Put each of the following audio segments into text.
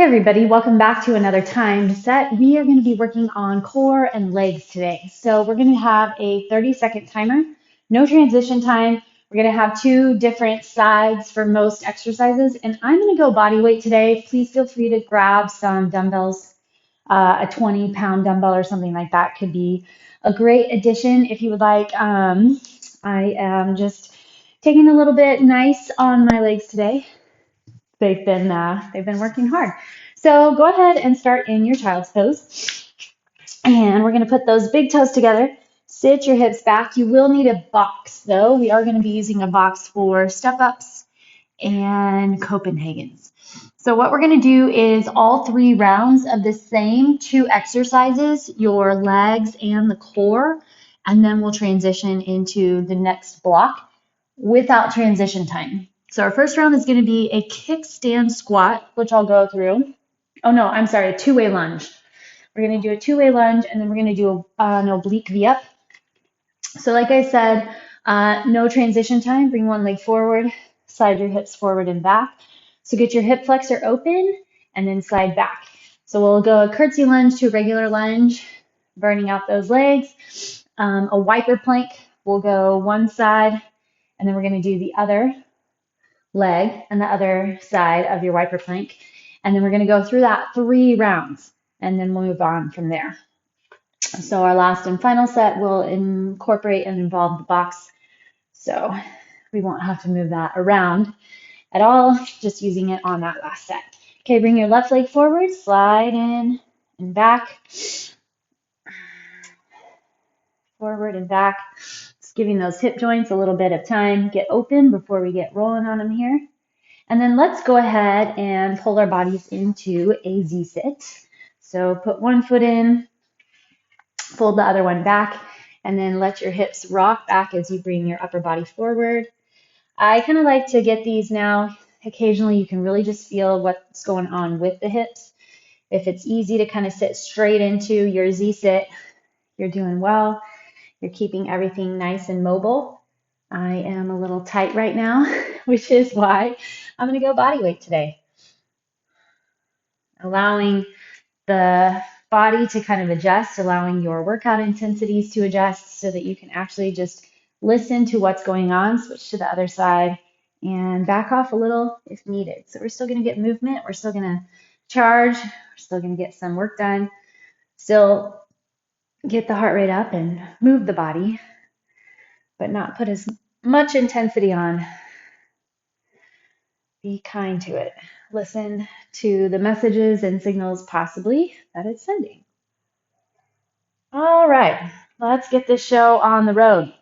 everybody, welcome back to another timed set. We are going to be working on core and legs today. So we're going to have a 30-second timer, no transition time. We're going to have two different sides for most exercises, and I'm going to go body weight today. Please feel free to grab some dumbbells. A 20-pound dumbbell or something like that could be a great addition if you would like. I am just taking a little bit nice on my legs today. They've been working hard. So go ahead and start in your child's pose. And we're going to put those big toes together. Sit your hips back. You will need a box though. We are going to be using a box for step ups and Copehagens. So what we're going to do is all 3 rounds of the same 2 exercises, your legs and the core, and then we'll transition into the next block without transition time. So our first round is going to be a kickstand squat, which I'll go through. Oh no, I'm sorry, a 2-way lunge. We're going to do a 2-way lunge, and then we're going to do an oblique V-up. So like I said, no transition time. Bring one leg forward, slide your hips forward and back. So get your hip flexor open and then slide back. So we'll go a curtsy lunge to a regular lunge, burning out those legs. A wiper plank, we'll go one side, and then we're going to do the other leg and the other side of your wiper plank. And then we're going to go through that 3 rounds, and then we'll move on from there. So our last and final set will incorporate and involve the box. So we won't have to move that around at all, just using it on that last set. Okay, bring your left leg forward, slide in and back, forward and back. Just giving those hip joints a little bit of time. Get open before we get rolling on them here. And then let's go ahead and pull our bodies into a Z-sit. So put one foot in, fold the other one back, and then let your hips rock back as you bring your upper body forward. I kind of like to get these now. Occasionally you can really just feel what's going on with the hips. If it's easy to kind of sit straight into your Z-sit, you're doing well. You're keeping everything nice and mobile. I am a little tight right now, which is why I'm going to go body weight today. Allowing the body to kind of adjust, allowing your workout intensities to adjust so that you can actually just listen to what's going on, switch to the other side, and back off a little if needed. So we're still going to get movement. We're still going to charge. We're still going to get some work done. Still get the heart rate up and move the body, but not put as much intensity on. Be kind to it. Listen to the messages and signals possibly that it's sending. All right, let's get this show on the road.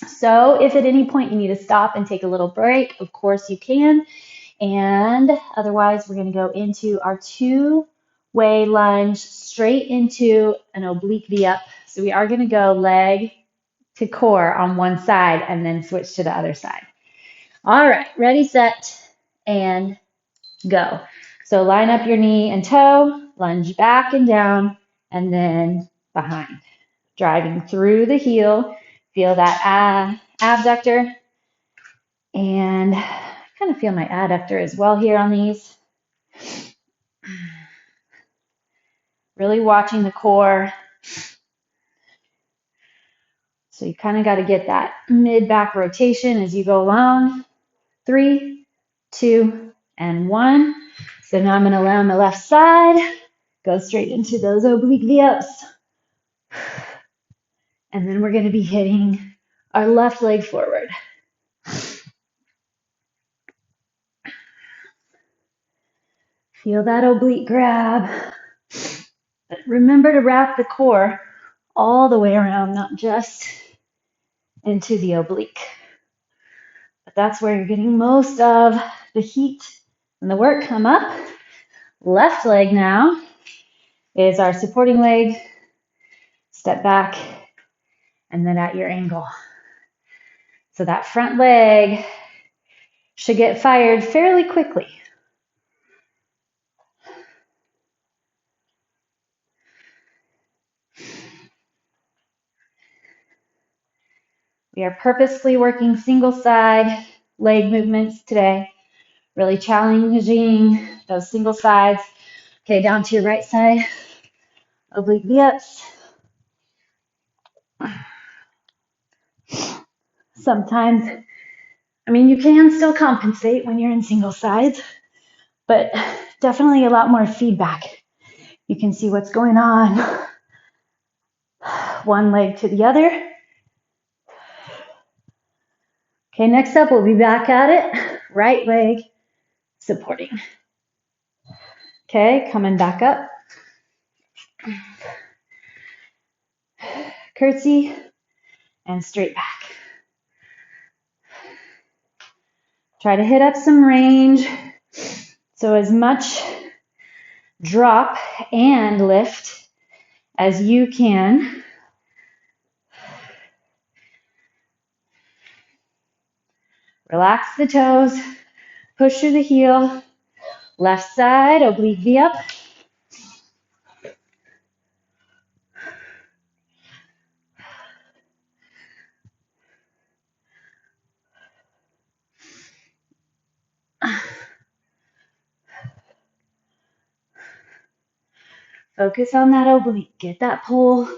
So if at any point you need to stop and take a little break, of course you can. And otherwise, we're going to go into our 2-way lunge straight into an oblique V-up. So we are going to go leg to core on one side and then switch to the other side. All right, ready, set, and go. So line up your knee and toe, lunge back and down, and then behind. Driving through the heel, feel that abductor, and I kind of feel my adductor as well here on these. Really watching the core. So you kind of got to get that mid-back rotation as you go along. 3, 2, and 1. So now I'm going to lay on my left side, go straight into those oblique V-ups. And then we're going to be hitting our left leg forward. Feel that oblique grab. But remember to wrap the core all the way around, not just into the oblique. But that's where you're getting most of the heat and the work. Come up. Left leg now is our supporting leg. Step back, and then at your angle. So that front leg should get fired fairly quickly. We are purposely working single side leg movements today. Really challenging those single sides. Okay, down to your right side. Oblique V-ups. Sometimes, you can still compensate when you're in single sides, but definitely a lot more feedback. You can see what's going on. One leg to the other. Okay, next up, we'll be back at it. Right leg supporting. Okay, coming back up. Curtsy and straight back. Try to hit up some range. So as much drop and lift as you can. Relax the toes. Push through the heel. Left side, oblique V-up. Focus on that oblique. Get that pull.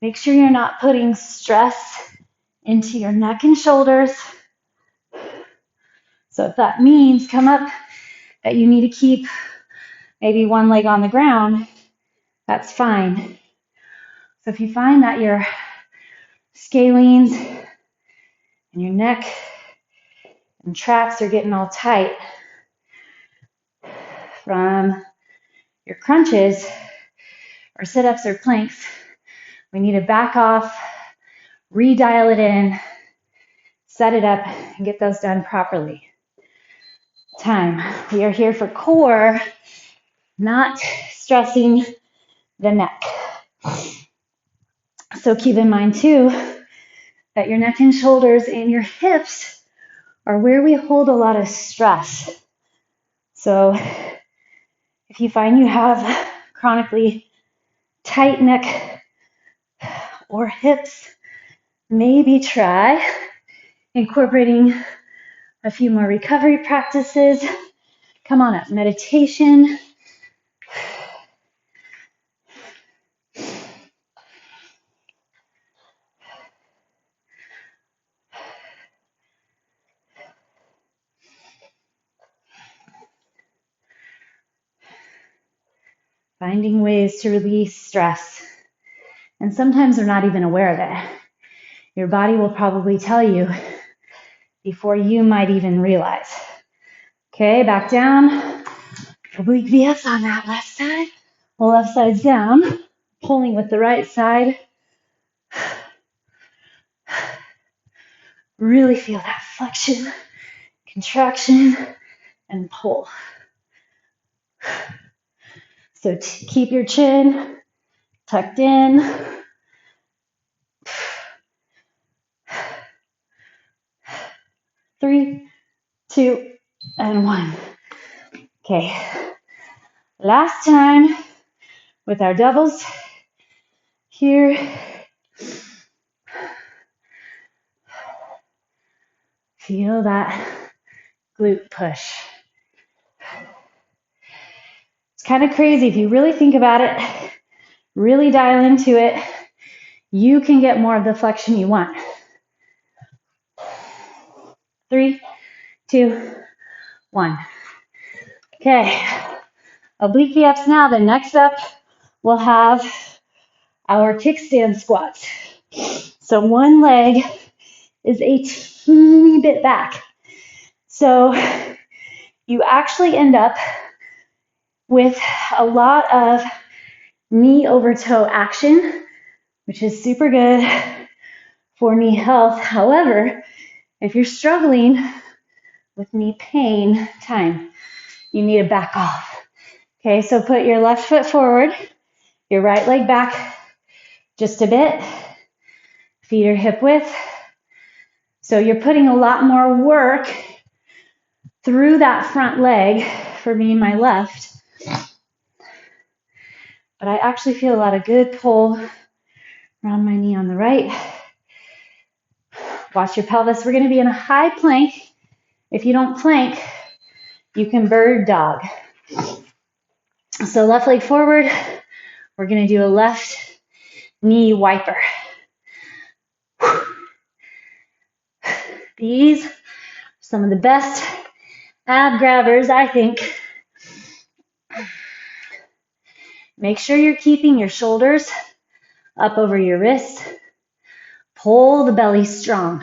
Make sure you're not putting stress into your neck and shoulders. So if that means come up that you need to keep maybe one leg on the ground, that's fine. So if you find that your scalenes and your neck and traps are getting all tight from your crunches or sit-ups or planks, we need to back off, redial it in, set it up, and get those done properly. Time. We are here for core, not stressing the neck. So keep in mind too that your neck and shoulders and your hips are where we hold a lot of stress. So if you find you have chronically tight neck or hips, maybe try incorporating a few more recovery practices. Come on up, meditation. Finding ways to release stress. And sometimes they're not even aware of it. Your body will probably tell you before you might even realize. Okay, back down. Oblique V-ups on that left side. The left side's down. Pulling with the right side. Really feel that flexion, contraction, and pull. So keep your chin tucked in. Three, two, and one. Okay. Last time with our doubles. Here. Feel that glute push. It's kind of crazy. If you really think about it, really dial into it, you can get more of the flexion you want. 3, 2, 1. Okay. Oblique V-ups now. Then next up, we'll have our kickstand squats. So one leg is a teeny bit back. So you actually end up with a lot of knee over toe action, which is super good for knee health. However, if you're struggling with knee pain, you need to back off. Okay, so put your left foot forward, your right leg back just a bit. Feet are hip width. So you're putting a lot more work through that front leg, for me, my left. But I actually feel a lot of good pull around my knee on the right. Watch your pelvis. We're going to be in a high plank. If you don't plank, you can bird dog. So left leg forward, we're gonna do a left knee wiper. These are some of the best ab grabbers, I think. Make sure you're keeping your shoulders up over your wrists. Pull the belly strong.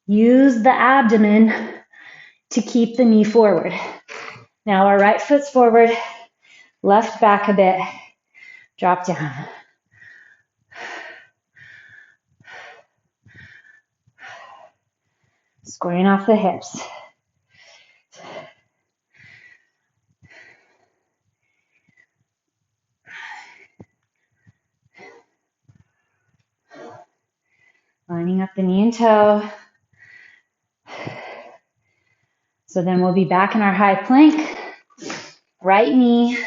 Use the abdomen to keep the knee forward. Now our right foot's forward, left back a bit, drop down. Squaring off the hips. Lining up the knee and toe. So then we'll be back in our high plank. Right knee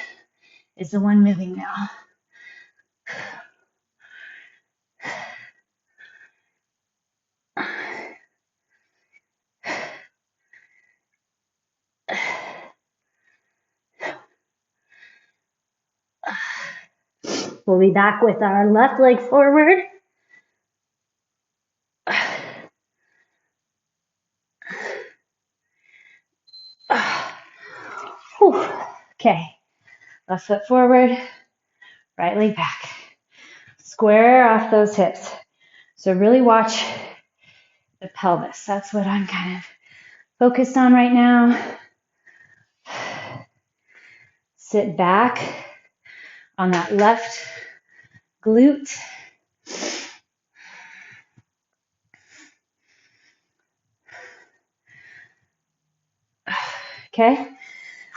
is the one moving now. We'll be back with our left leg forward. Okay, left foot forward, right leg back. Square off those hips. So really watch the pelvis. That's what I'm kind of focused on right now. Sit back on that left glute. Okay,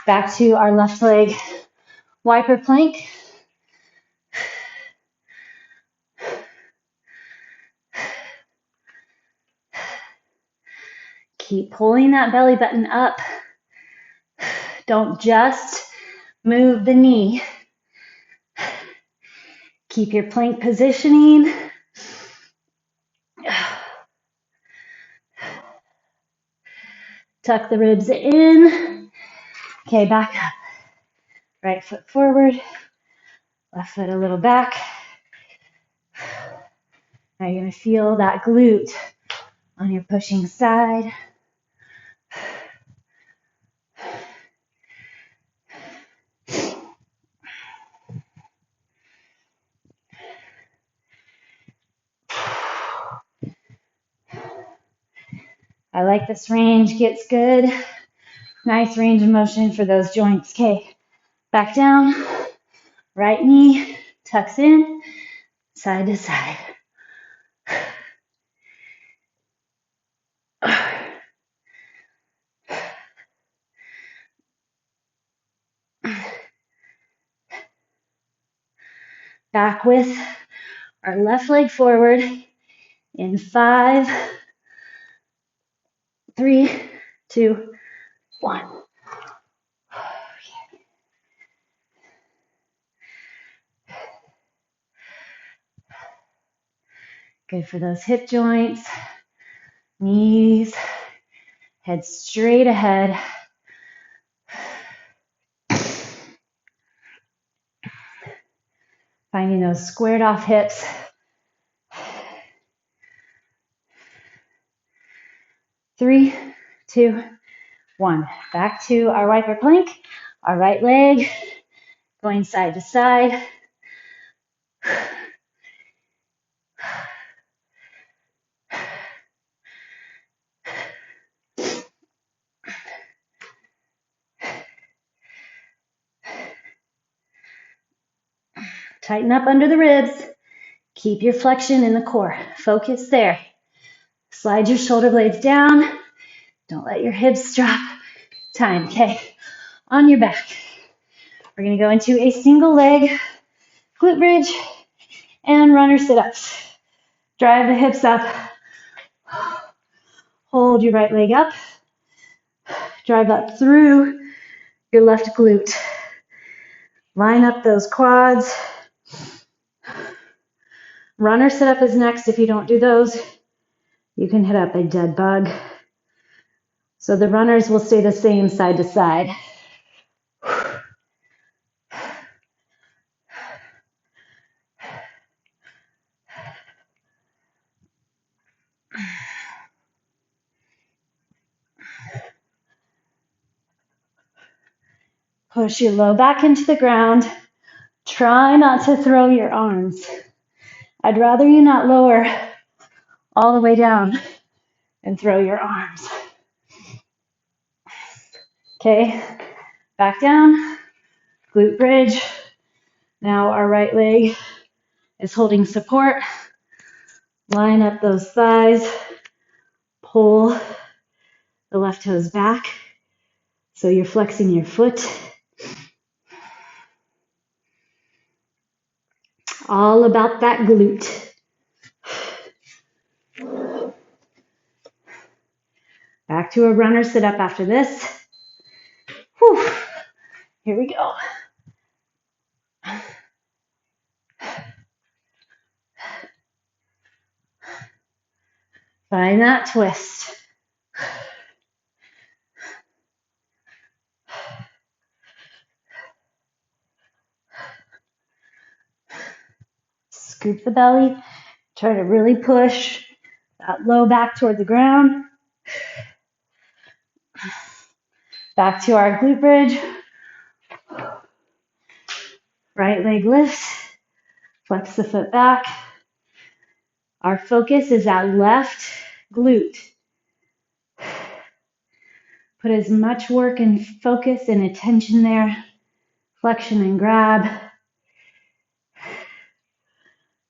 back to our left leg wiper plank. Keep pulling that belly button up. Don't just move the knee. Keep your plank positioning. Tuck the ribs in. Okay, back up. Right foot forward. Left foot a little back. Now you're going to feel that glute on your pushing side. I like this range, gets good. Nice range of motion for those joints. Okay, back down. Right knee tucks in, side to side. Back with our left leg forward in 5, 3, 2, 1. Good for those hip joints, knees, head straight ahead. Finding those squared off hips. Three, 2, 1. Back to our wiper plank. Our right leg going side to side. Tighten up under the ribs. Keep your flexion in the core. Focus there. Slide your shoulder blades down. Don't let your hips drop. Time. Okay. On your back. We're going to go into a single leg glute bridge and runner sit-ups. Drive the hips up. Hold your right leg up. Drive up through your left glute. Line up those quads. Runner sit-up is next. If you don't do those, you can hit up a dead bug. So the runners will stay the same side to side. Push your low back into the ground. Try not to throw your arms. I'd rather you not lower all the way down and throw your arms. Okay, back down, glute bridge. Now our right leg is holding support. Line up those thighs. Pull the left toes back so you're flexing your foot. All about that glute. Back to a runner sit up after this. Whew. Here we go. Find that twist. Scoop the belly. Try to really push that low back toward the ground. Back to our glute bridge. Right leg lifts. Flex the foot back. Our focus is that left glute. Put as much work and focus and attention there. Flexion and grab.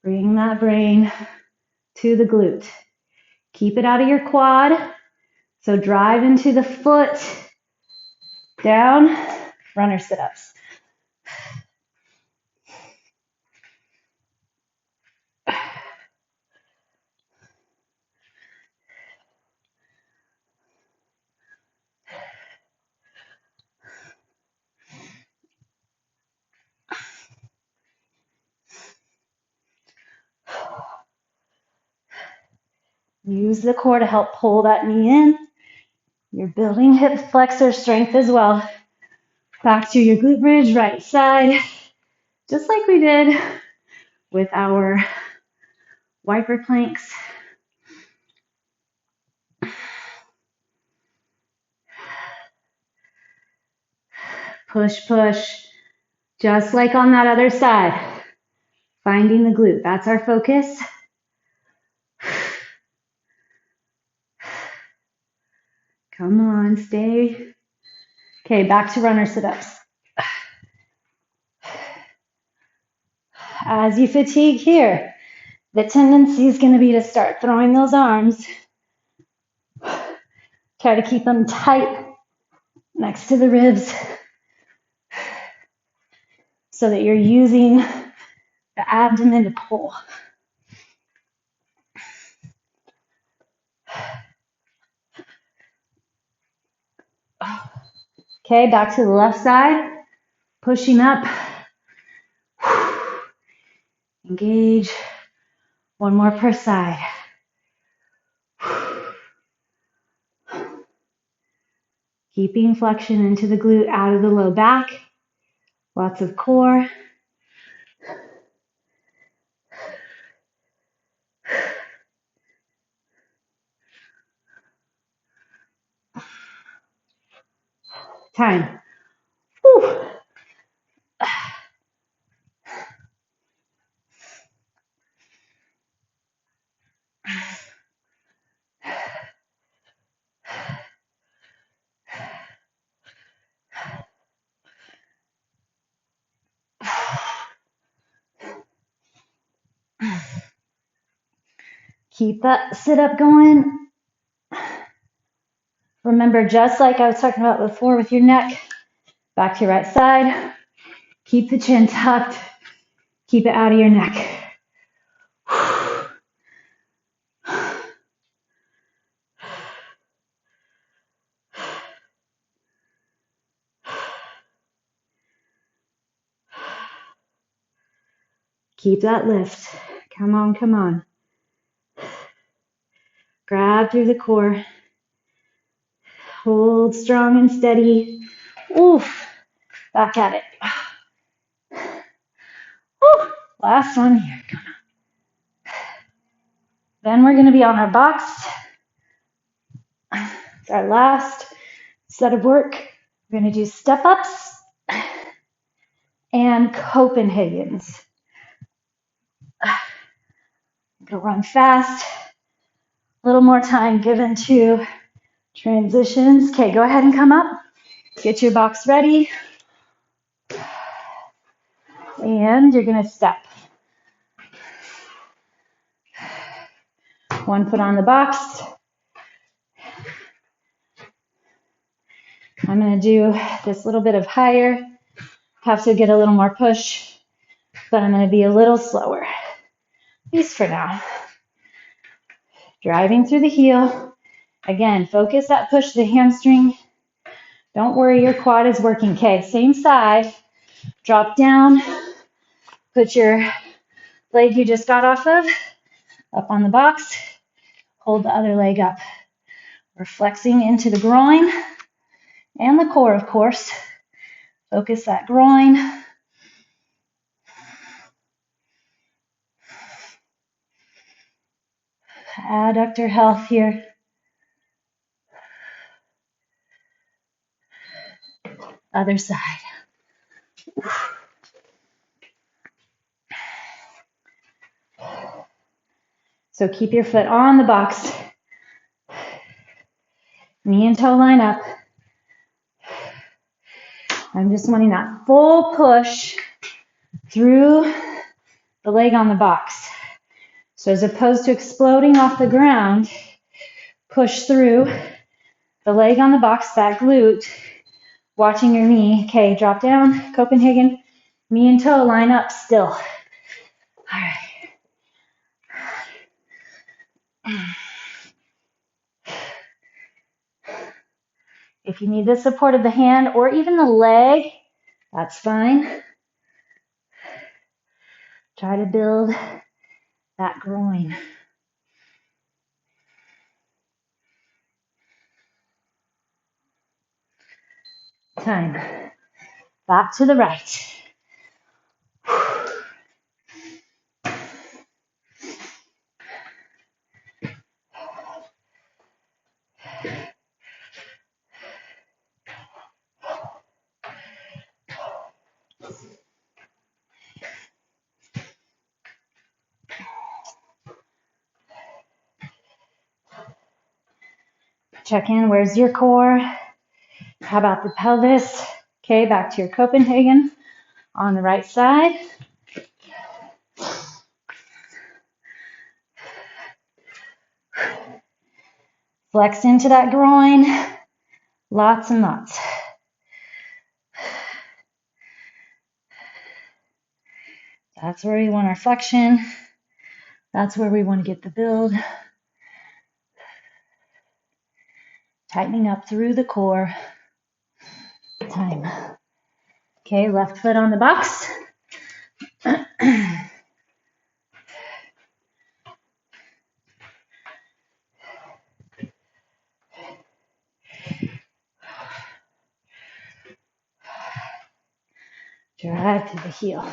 Bring that brain to the glute. Keep it out of your quad. So drive into the foot. Down. Runner sit-ups. Use the core to help pull that knee in. You're building hip flexor strength as well. Back to your glute bridge, right side. Just like we did with our wiper planks. Push, push. Just like on that other side. Finding the glute. That's our focus. Come on, stay. Okay, back to runner sit-ups. As you fatigue here, the tendency is going to be to start throwing those arms. Try to keep them tight next to the ribs so that you're using the abdomen to pull. Okay, back to the left side. Pushing up. Engage. One more per side. Keeping flexion into the glute, out of the low back. Lots of core. Time. Whew. Keep that sit up going. Remember, just like I was talking about before with your neck, back to your right side. Keep the chin tucked. Keep it out of your neck. Keep that lift. Come on, come on. Grab through the core. Hold strong and steady. Oof. Back at it. Woo. Last one here. Come on. Then we're going to be on our box. It's our last set of work. We're going to do step-ups and Copehagens. I'm going to run fast. A little more time given to transitions. Okay, go ahead and come up. Get your box ready. And you're going to step. One foot on the box. I'm going to do this little bit of higher. Have to get a little more push, but I'm going to be a little slower, at least for now. Driving through the heel. Again, focus that push to the hamstring. Don't worry, your quad is working. Okay, same side. Drop down. Put your leg you just got off of up on the box. Hold the other leg up. We're flexing into the groin and the core, of course. Focus that groin. Adductor health here. Other side. So keep your foot on the box. Knee and toe line up. I'm just wanting that full push through the leg on the box. So as opposed to exploding off the ground, push through the leg on the box, that glute, watching your knee. Okay, drop down, Copehagen, knee and toe line up still. All right. If you need the support of the hand or even the leg, that's fine. Try to build that groin. Time. Back to the right. Check in, where's your core? How about the pelvis? Okay, back to your Copehagen on the right side. Flex into that groin, lots and lots. That's where we want our flexion. That's where we want to get the build. Tightening up through the core. Time. Okay, left foot on the box. Drive to the heel.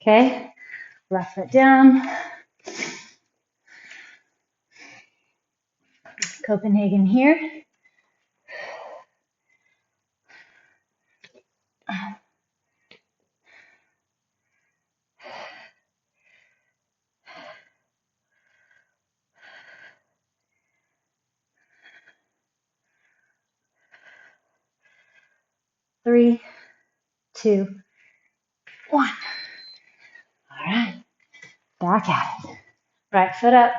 Okay, left foot down. Copehagen here. Three, 2, 1. All right, back at it. Right foot up.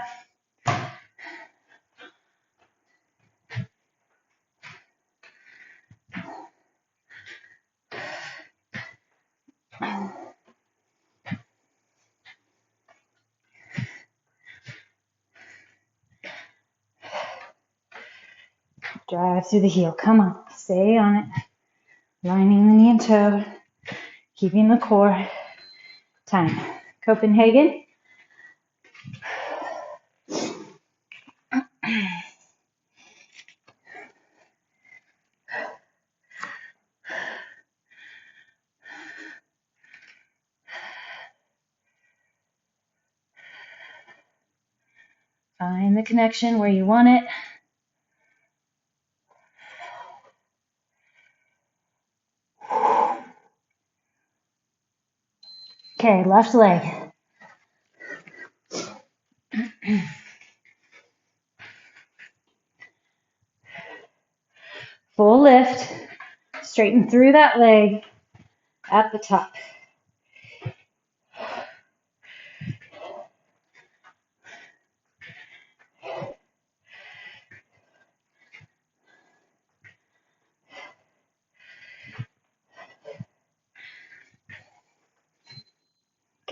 Drive through the heel. Come on, stay on it. Lining the knee and toe. keeping the core tight. Copehagen. Find the connection where you want it. Okay, left leg. Full lift. Straighten through that leg at the top.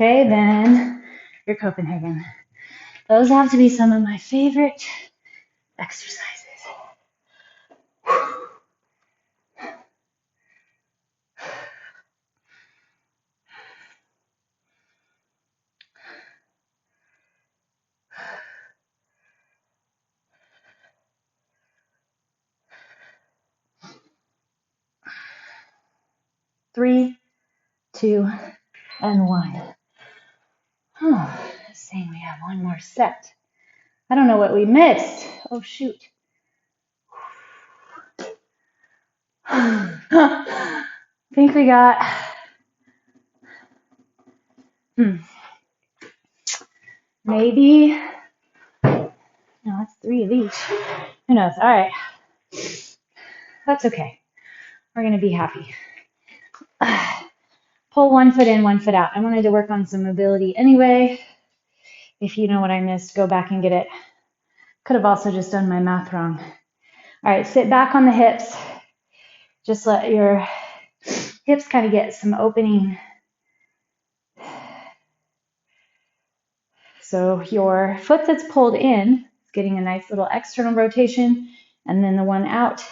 Okay, then your Copehagen. Those have to be some of my favorite exercises. Three, 2, and 1. Oh, saying we have one more set. I don't know what we missed. Oh, shoot. I think we got maybe, no, that's 3 of each. Who knows? All right. That's okay. We're going to be happy. Pull 1 foot in, 1 foot out. I wanted to work on some mobility anyway. If you know what I missed, go back and get it. Could have also just done my math wrong. All right, sit back on the hips. Just let your hips kind of get some opening. So your foot that's pulled in is getting a nice little external rotation, and then the one out,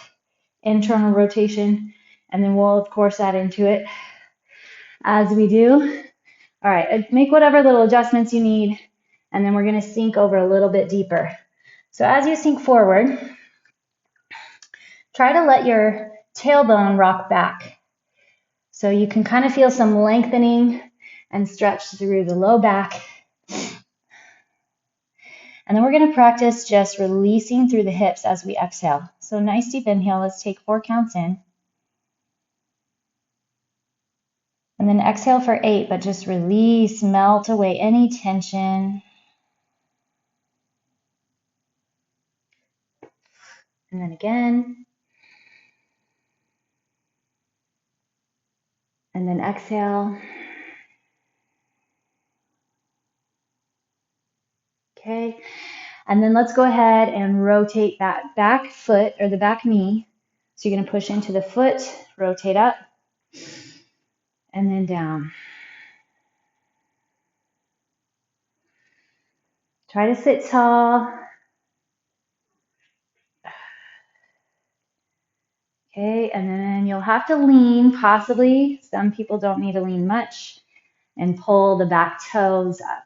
internal rotation, and then we'll, of course, add into it as we do. All right, make whatever little adjustments you need, and then we're going to sink over a little bit deeper. So as you sink forward, try to let your tailbone rock back. So you can kind of feel some lengthening and stretch through the low back. And then we're going to practice just releasing through the hips as we exhale. So nice deep inhale. Let's take 4 counts in. And then exhale for 8, but just release, melt away any tension. And then again. And then exhale. Okay. And then let's go ahead and rotate that back foot or the back knee. So you're going to push into the foot, rotate up, and then down. Try to sit tall. Okay, and then you'll have to lean, possibly. Some people don't need to lean much, and pull the back toes up.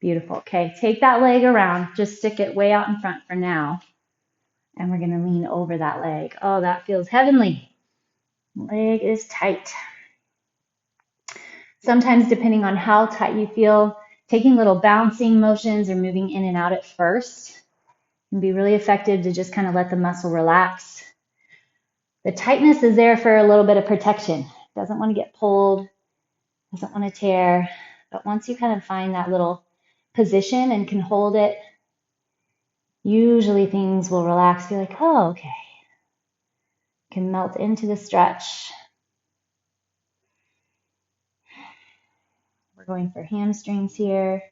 Beautiful. Okay, take that leg around. Just stick it way out in front for now. And we're going to lean over that leg. Oh, that feels heavenly. Leg is tight. Sometimes, depending on how tight you feel, taking little bouncing motions or moving in and out at first can be really effective to just kind of let the muscle relax. The tightness is there for a little bit of protection. Doesn't want to get pulled, doesn't want to tear. But once you kind of find that little position and can hold it, usually things will relax. Be like, oh, okay. Can melt into the stretch. We're going for hamstrings here,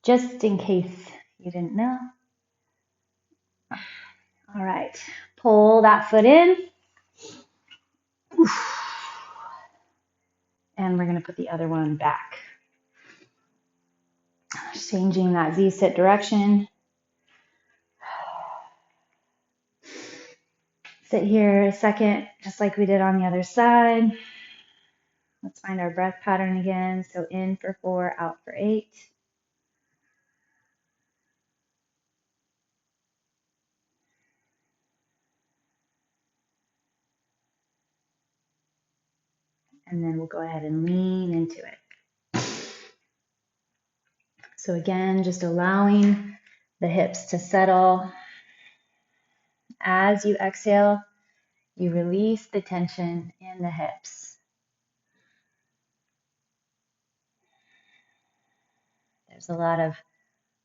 just in case you didn't know. All right, pull that foot in. And we're going to put the other one back. Changing that Z-sit direction. Sit here a second, just like we did on the other side. Let's find our breath pattern again. So in for 4, out for 8. And then we'll go ahead and lean into it. So again, just allowing the hips to settle. As you exhale, you release the tension in the hips. There's a lot of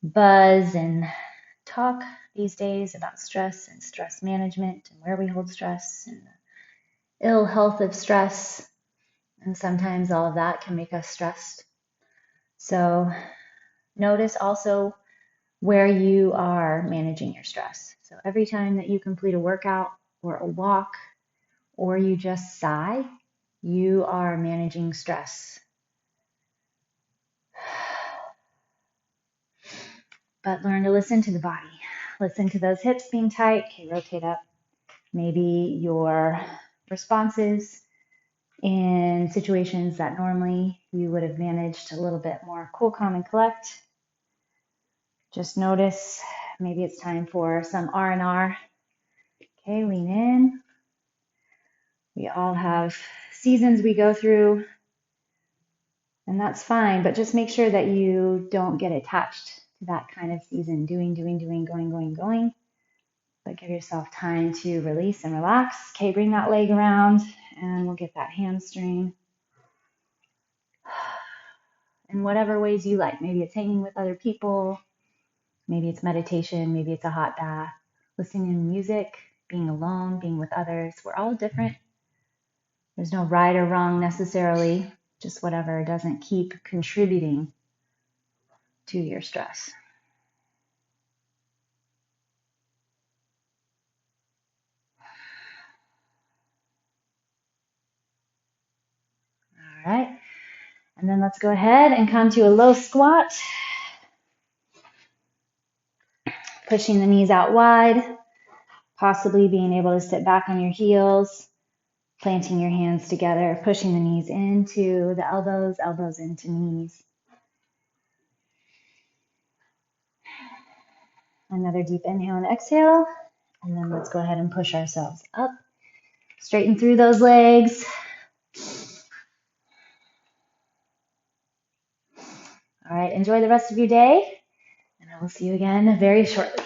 buzz and talk these days about stress and stress management and where we hold stress and the ill health of stress. And sometimes all of that can make us stressed. So notice also where you are managing your stress. So every time that you complete a workout or a walk or you just sigh, you are managing stress. But learn to listen to the body. Listen to those hips being tight. Okay, rotate up. Maybe your responses in situations that normally you would have managed a little bit more cool, calm, and collect. Just notice maybe it's time for some R&R. Okay, lean in. We all have seasons we go through, and that's fine, but just make sure that you don't get attached to that kind of season, doing, going. But give yourself time to release and relax. Okay, bring that leg around, and we'll get that hamstring. In whatever ways you like. Maybe it's hanging with other people. Maybe it's meditation. Maybe it's a hot bath. Listening to music, being alone, being with others. We're all different. There's no right or wrong necessarily. Just whatever doesn't keep contributing to your stress. All right. And then let's go ahead and come to a low squat. Pushing the knees out wide. Possibly being able to sit back on your heels. Planting your hands together. Pushing the knees into the elbows. Elbows into knees. Another deep inhale and exhale. And then let's go ahead and push ourselves up. Straighten through those legs. All right, enjoy the rest of your day. And I will see you again very shortly.